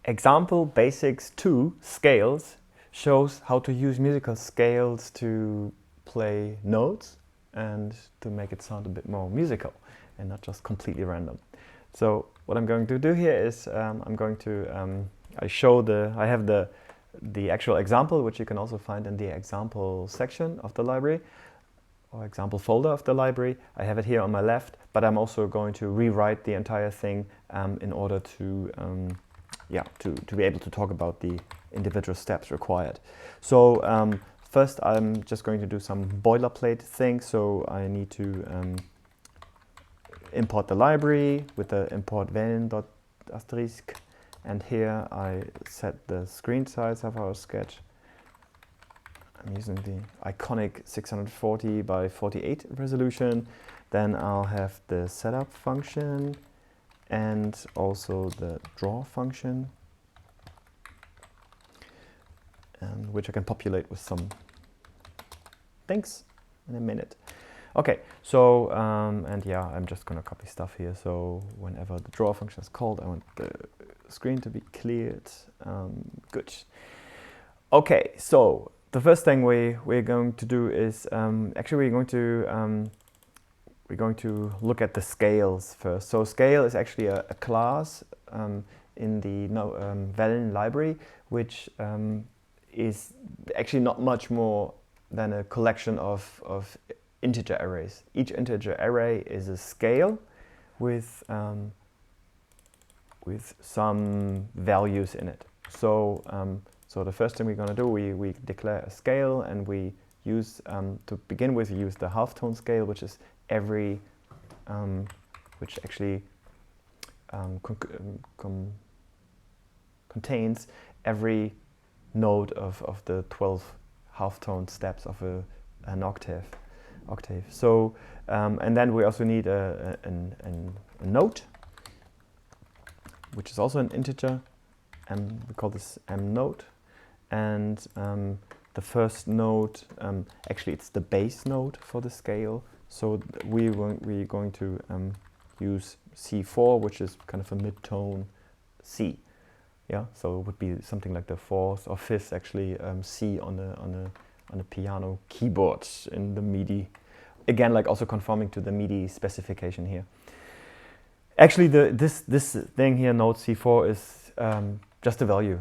ExampleBasics02Scales shows how to use musical scales to play notes and to make it sound a bit more musical and not just completely random. So what I'm going to do here is I have the actual example, which you can also find in the example section of the library or example folder of the library. I have it here on my left, but I'm also going to rewrite the entire thing in order to be able to talk about the individual steps required. So first I'm just going to do some boilerplate things. So I need to import the library with the import Wellen.asterisk, and here I set the screen size of our sketch. I'm using the iconic 640 by 48 resolution. Then I'll have the setup function and also the draw function, which I can populate with some things in a minute. Okay, so and yeah, I'm just gonna copy stuff here. So whenever the draw function is called, I want the screen to be cleared. Good. Okay, so the first thing we're going to do is actually we're going to look at the scales first. So scale is actually a class in the Wellen library, which is actually not much more than a collection of integer arrays. Each integer array is a scale with some values in it. So so the first thing we're going to do, we declare a scale, and we use to begin with, we use the halftone scale, which is every which actually contains every note of the 12 halftone steps of an octave. So and then we also need a note, which is also an integer, and we call this m note. And the first note, actually it's the base note for the scale. So we're going to use C4, which is kind of a mid-tone C. Yeah, so it would be something like the fourth or fifth, actually, C on a piano keyboard in the MIDI. Again, like also conforming to the MIDI specification here. Actually, this thing here, note C4, is just a value.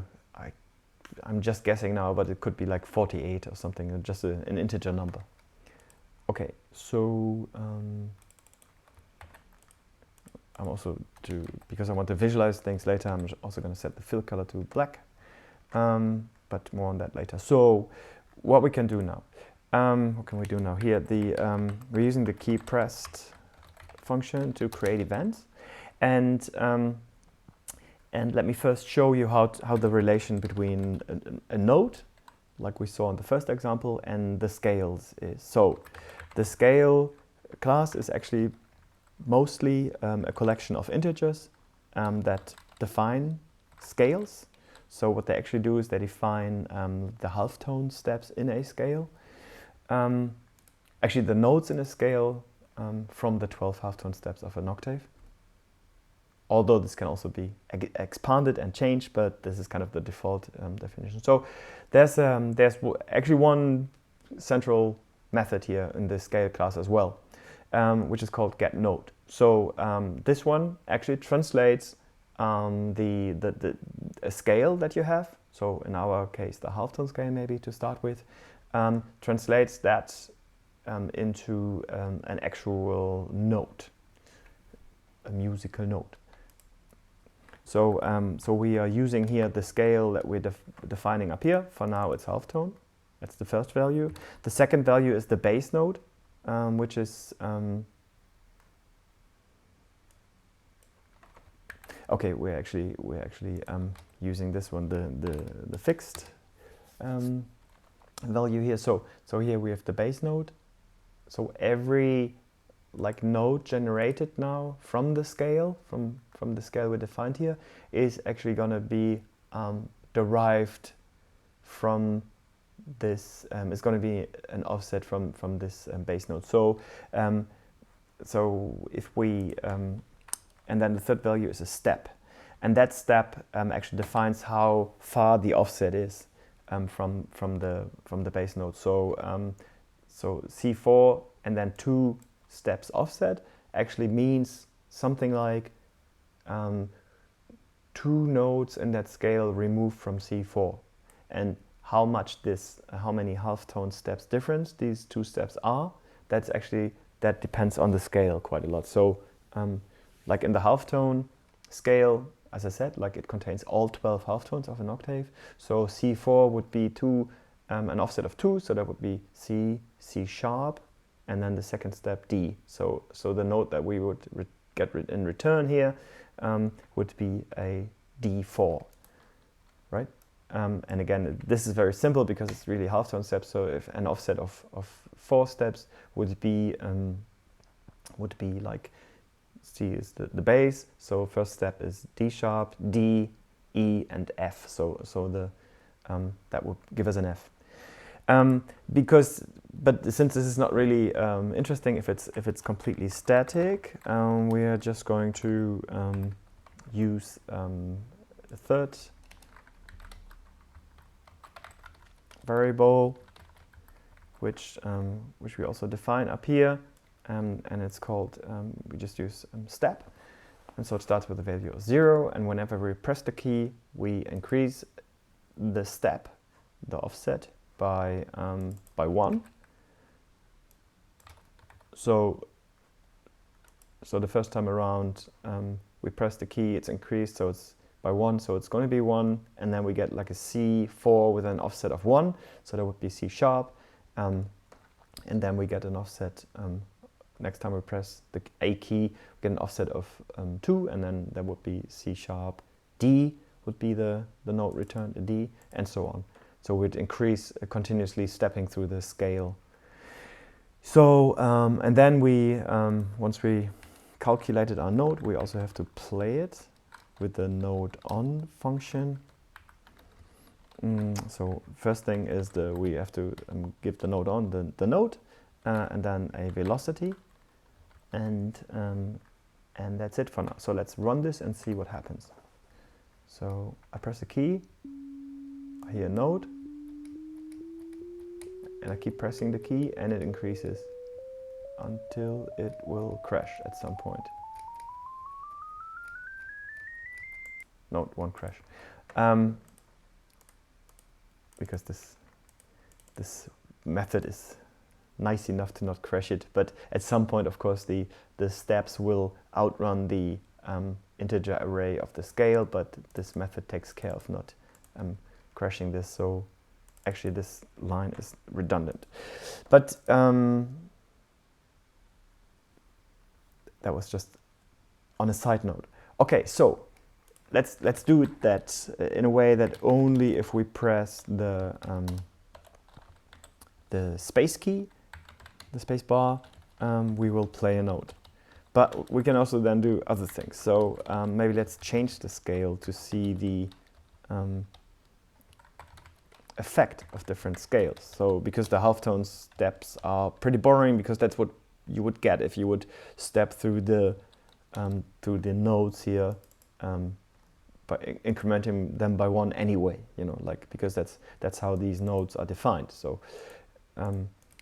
I'm just guessing now, but it could be like 48 or something, just an integer number. Okay, so I'm also because I want to visualize things later, I'm also going to set the fill color to black, but more on that later. So what we can do now, what can we do now? Here, we're using the key pressed function to create events, and let me first show you how the relation between a note, like we saw in the first example, and the scales is. So the scale class is actually mostly a collection of integers that define scales. So what they actually do is they define the halftone steps in a scale. Actually, the notes in a scale from the 12 halftone steps of an octave. Although this can also be expanded and changed, but this is kind of the default definition. So there's actually one central method here in the scale class as well, which is called getNote. So this one actually translates a scale that you have. So in our case, the halftone scale, maybe to start with, translates that into an actual note, a musical note. So so we are using here the scale that we're defining up here. For now, it's halftone. That's the first value. The second value is the bass note, which is okay. We're actually using this one, the fixed value here. So here we have the bass note. So every node generated now from the scale, from the scale we defined here, is actually going to be derived from this. It's going to be an offset from this bass note. So so if we and then the third value is a step. and that step actually defines how far the offset is from the bass note. So so C4 and then 2 steps offset actually means something like 2 notes in that scale removed from C4. And how many halftone steps difference these 2 steps are, that depends on the scale quite a lot. So like in the halftone scale, as I said, like it contains all 12 halftones of an octave. So C4 would be an offset of 2, so that would be C, C sharp, and then the second step D. So the note that we would get in return here would be a D4, right? And again, this is very simple because it's really halftone steps. So if an offset of 4 steps would be like C is the bass. So first step is D sharp, D, E, and F. So that would give us an F. But since this is not really interesting if it's completely static, we are just going to use the third variable, which we also define up here, and it's called, we just use step, and so it starts with a value of 0, and whenever we press the key, we increase the step, the offset, by 1. So the first time around, we press the key, it's increased, so it's by 1, so it's going to be 1, and then we get like a C4 with an offset of 1, so that would be C sharp, and then we get an offset, next time we press the A key, we get an offset of 2, and then that would be C sharp, D would be the note returned, the D, and so on. So we'd increase continuously stepping through the scale. So, and then once we calculated our note, we also have to play it with the node on function. So first thing is we have to give the node on the note, and then a velocity, and that's it for now. So let's run this and see what happens. So I press the key, I hear a note, and I keep pressing the key, and it increases until it will crash at some point. No, it won't crash, because this method is nice enough to not crash it. But at some point, of course, the steps will outrun the integer array of the scale. But this method takes care of not crashing this. So actually, this line is redundant. But that was just on a side note. Okay, so let's do that in a way that only if we press the space key, the space bar, we will play a note. But we can also then do other things. So maybe let's change the scale to see the effect of different scales. So because the halftone steps are pretty boring, because that's what you would get if you would step through the notes here by incrementing them by 1 anyway, you know, like, because that's how these notes are defined. So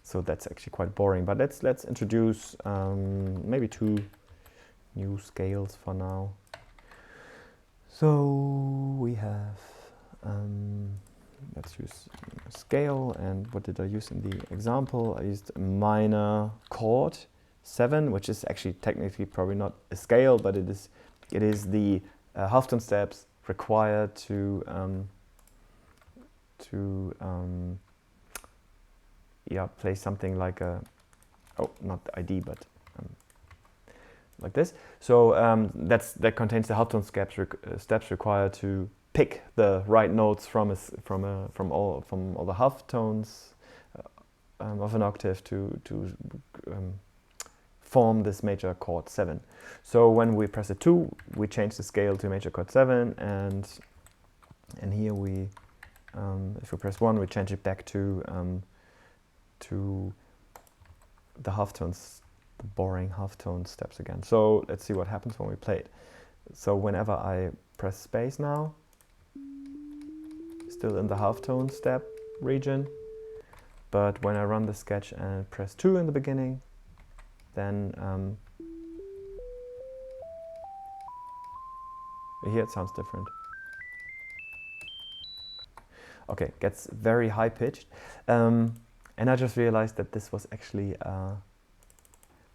so that's actually quite boring. But let's introduce maybe 2 new scales for now. So we have let's use a scale, and what did I use in the example? I used a minor chord 7, which is actually technically probably not a scale, but it is the halftone steps required to play something like a, not the ID, but like this. So that contains the halftone steps required to pick the right notes from all the halftones of an octave to form this major chord 7. So when we press a 2, we change the scale to major chord 7, and here we, if we press 1, we change it back to the halftones, the boring halftone steps again. So let's see what happens when we play it. So whenever I press space now. Still in the halftone step region. But when I run the sketch and press 2 in the beginning, then here it sounds different. Okay, gets very high pitched. And I just realized that this was actually,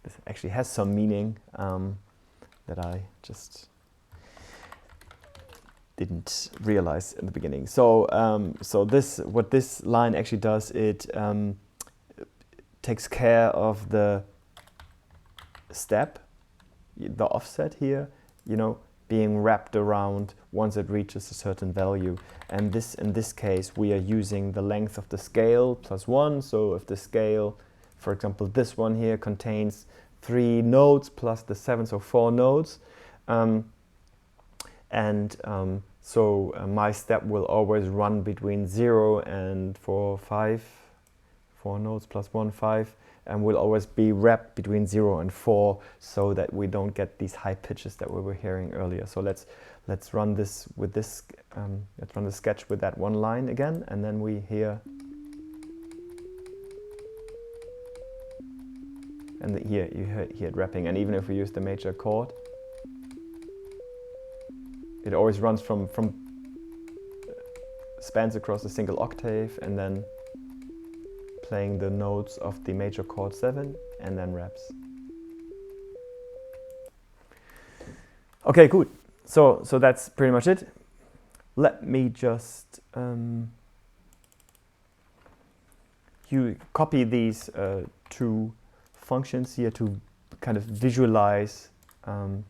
this actually has some meaning that I just didn't realize in the beginning. So, what this line actually does, it takes care of the step, the offset here, you know, being wrapped around once it reaches a certain value. And this, in this case, we are using the length of the scale plus 1. So if the scale, for example, this one here contains 3 notes plus the 7, so 4 notes. My step will always run between 0 and 4 notes plus 1, 5, and will always be wrapped between 0 and 4, so that we don't get these high pitches that we were hearing earlier. So let's run this with this. Let's run the sketch with that one line again, and then we hear. And here you hear it wrapping, and even if we use the major chord, it always runs from spans across a single octave, and then playing the notes of the major chord 7, and then wraps. Okay, good. So that's pretty much it. Let me just you copy these 2 functions here to kind of visualize. And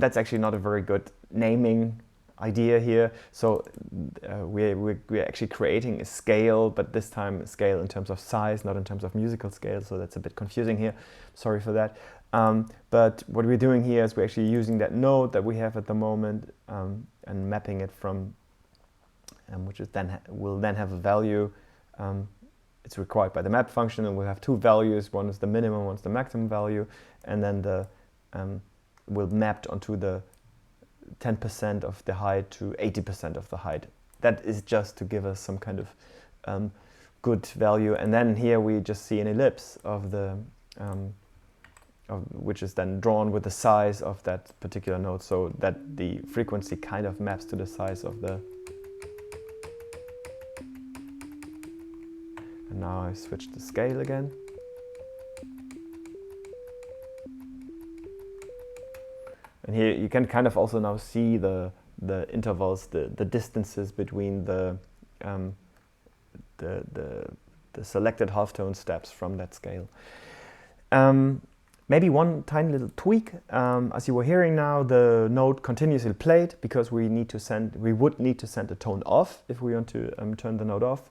that's actually not a very good naming idea here. So we're actually creating a scale, but this time a scale in terms of size, not in terms of musical scale. So that's a bit confusing here. Sorry for that. But what we're doing here is we're actually using that node that we have at the moment and mapping it from, which is will then have a value. It's required by the map function, and we'll have 2 values. One is the minimum, one's the maximum value, and then the will mapped onto the 10% of the height to 80% of the height. That is just to give us some kind of good value. And then here we just see an ellipse of the which is then drawn with the size of that particular node, so that the frequency kind of maps to the size of the. And now I switch the scale again. And here you can kind of also now see the intervals, the distances between the selected halftone steps from that scale. Maybe one tiny little tweak. As you were hearing now, the note continuously played because we would need to send a tone off if we want to turn the note off,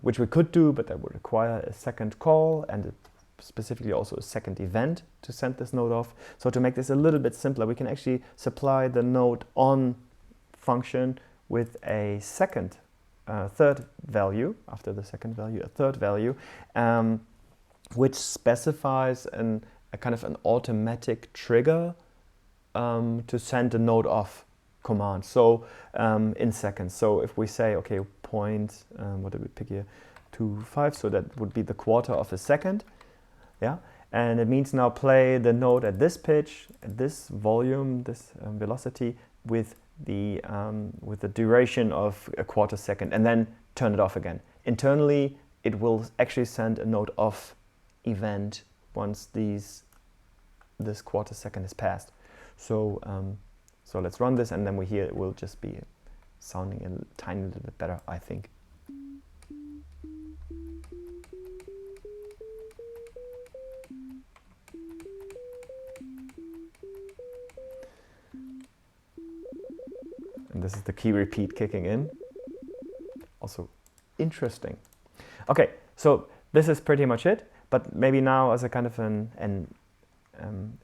which we could do, but that would require a second call and specifically also a second event to send this note off. So to make this a little bit simpler, we can actually supply the note on function with a third value, after the second value, a third value, which specifies a kind of an automatic trigger to send a note off command. So in seconds. So if we say, okay, point, what did we pick here? 2.5, so that would be the quarter of a second. Yeah, and it means now play the note at this pitch, at this volume, this velocity with the duration of a quarter second, and then turn it off again. Internally, it will actually send a note off event once this quarter second is passed. So so let's run this, and then we hear it will just be sounding a tiny little bit better, I think. And this is the key repeat kicking in. Also interesting. Okay, so this is pretty much it. But maybe now as a kind of an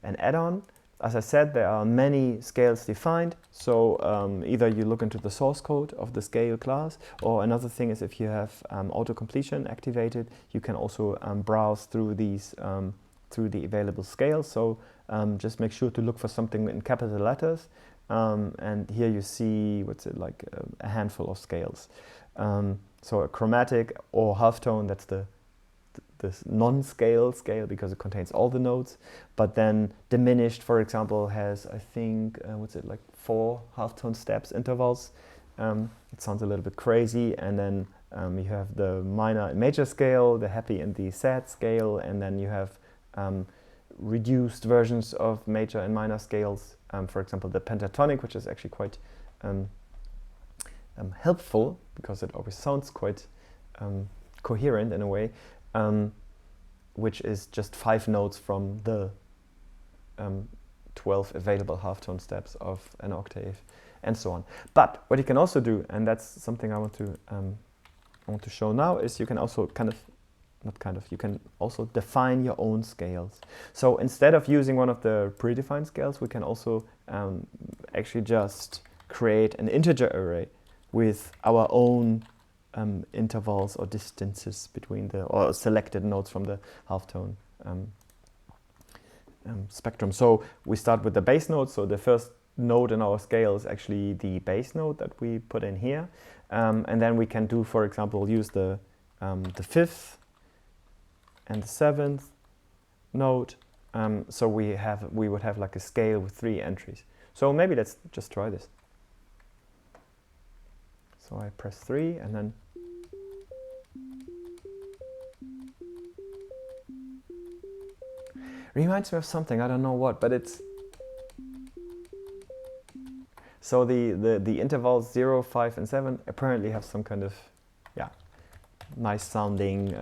add-on, as I said, there are many scales defined. So either you look into the source code of the scale class, or another thing is if you have auto-completion activated, you can also browse through these through the available scales. So just make sure to look for something in capital letters. And here you see, what's it, like a handful of scales. So a chromatic or halftone, that's this non-scale scale because it contains all the notes. But then diminished, for example, has, I think, what's it, like 4 halftone steps intervals. It sounds a little bit crazy. And then you have the minor and major scale, the happy and the sad scale, and then you have reduced versions of major and minor scales. For example, the pentatonic, which is actually quite helpful because it always sounds quite coherent in a way, which is just 5 notes from the 12 available halftone steps of an octave, and so on. But what you can also do, and that's something I want to show now, is you can also you can also define your own scales. So instead of using one of the predefined scales, we can also actually just create an integer array with our own intervals or distances between or selected notes from the halftone spectrum. So we start with the bass note. So the first note in our scale is actually the bass note that we put in here. And then we can do, for example, use the 5th and the 7th note. So we would have like a scale with 3 entries. So maybe let's just try this. So I press 3 and then reminds me of something, I don't know what, but it's so the intervals 0, 5 and 7 apparently have some kind of nice sounding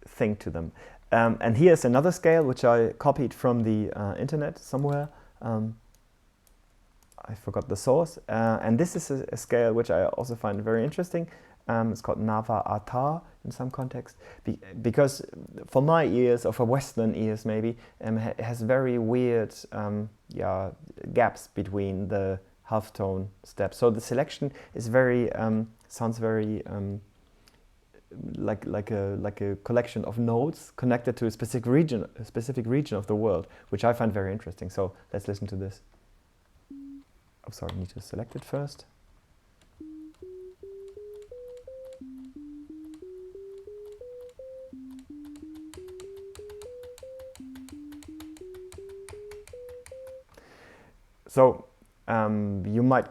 thing to them. And here's another scale which I copied from the internet somewhere. I forgot the source. And this is a scale which I also find very interesting. It's called Nava Atar in some context, because for my ears, or for Western ears maybe, it has very weird gaps between the halftone steps. So the selection is very sounds very like a collection of notes connected to a specific region of the world, which I find very interesting. So let's listen to this. Oh, sorry, I need to select it first. So you might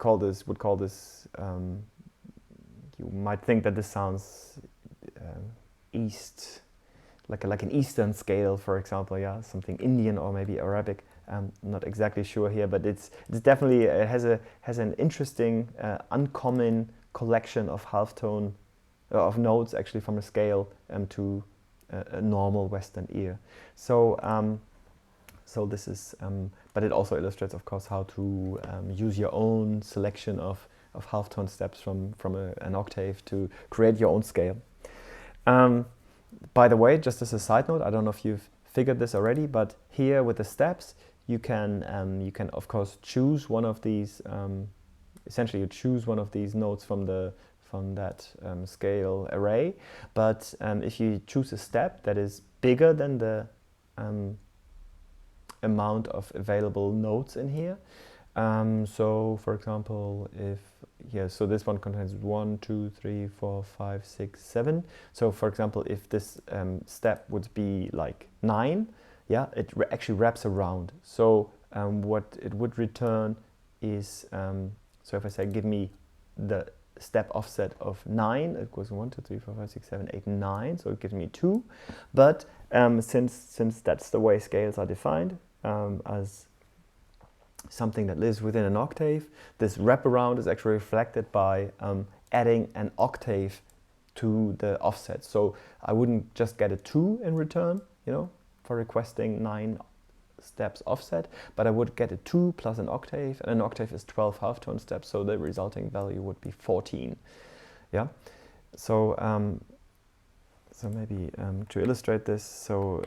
you might think that this sounds like an Eastern scale, for example, something Indian or maybe Arabic. I'm not exactly sure here, but it's definitely has an interesting, uncommon collection of halftone of notes actually from a scale to a normal Western ear. So so this is, but it also illustrates, of course, how to use your own selection of halftone steps from an octave to create your own scale. By the way, just as a side note, I don't know if you've figured this already, but here with the steps, you can of course choose one of these. Essentially, you choose one of these notes from that scale array. But if you choose a step that is bigger than the amount of available notes in here. So for example, so this one contains 1, 2, 3, 4, 5, 6, 7. So for example, if this step would be like 9, it actually wraps around. So what it would return is, so if I say give me the step offset of 9, it goes 1, 2, 3, 4, 5, 6, 7, 8, 9, so it gives me 2. But since that's the way scales are defined, as something that lives within an octave, this wraparound is actually reflected by adding an octave to the offset. So I wouldn't just get a 2 in return, for requesting 9 steps offset, but I would get a 2 plus an octave, and an octave is 12 halftone steps, so the resulting value would be 14. So maybe to illustrate this, so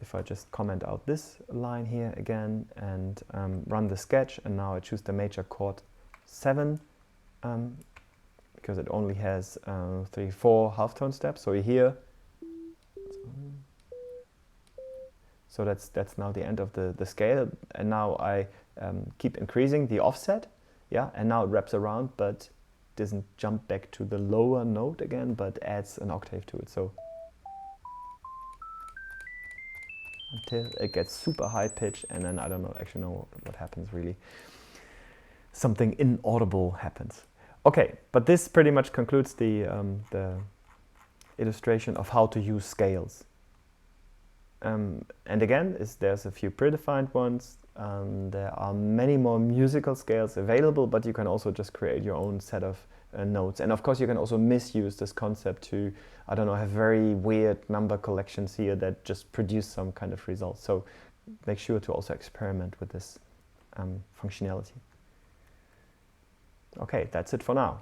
if I just comment out this line here again and run the sketch, and now I choose the major chord 7, because it only has 3, 4 halftone steps. So here, So that's now the end of the scale, and now I keep increasing the offset, yeah, and now it wraps around, but doesn't jump back to the lower note again, but adds an octave to it. So until it gets super high pitch, and then I don't know actually know what happens really. Something inaudible happens. Okay, but this pretty much concludes the illustration of how to use scales. And again, there's a few predefined ones. There are many more musical scales available, but you can also just create your own set of notes. And of course, you can also misuse this concept to, I don't know, have very weird number collections here that just produce some kind of result. So make sure to also experiment with this functionality. Okay, that's it for now.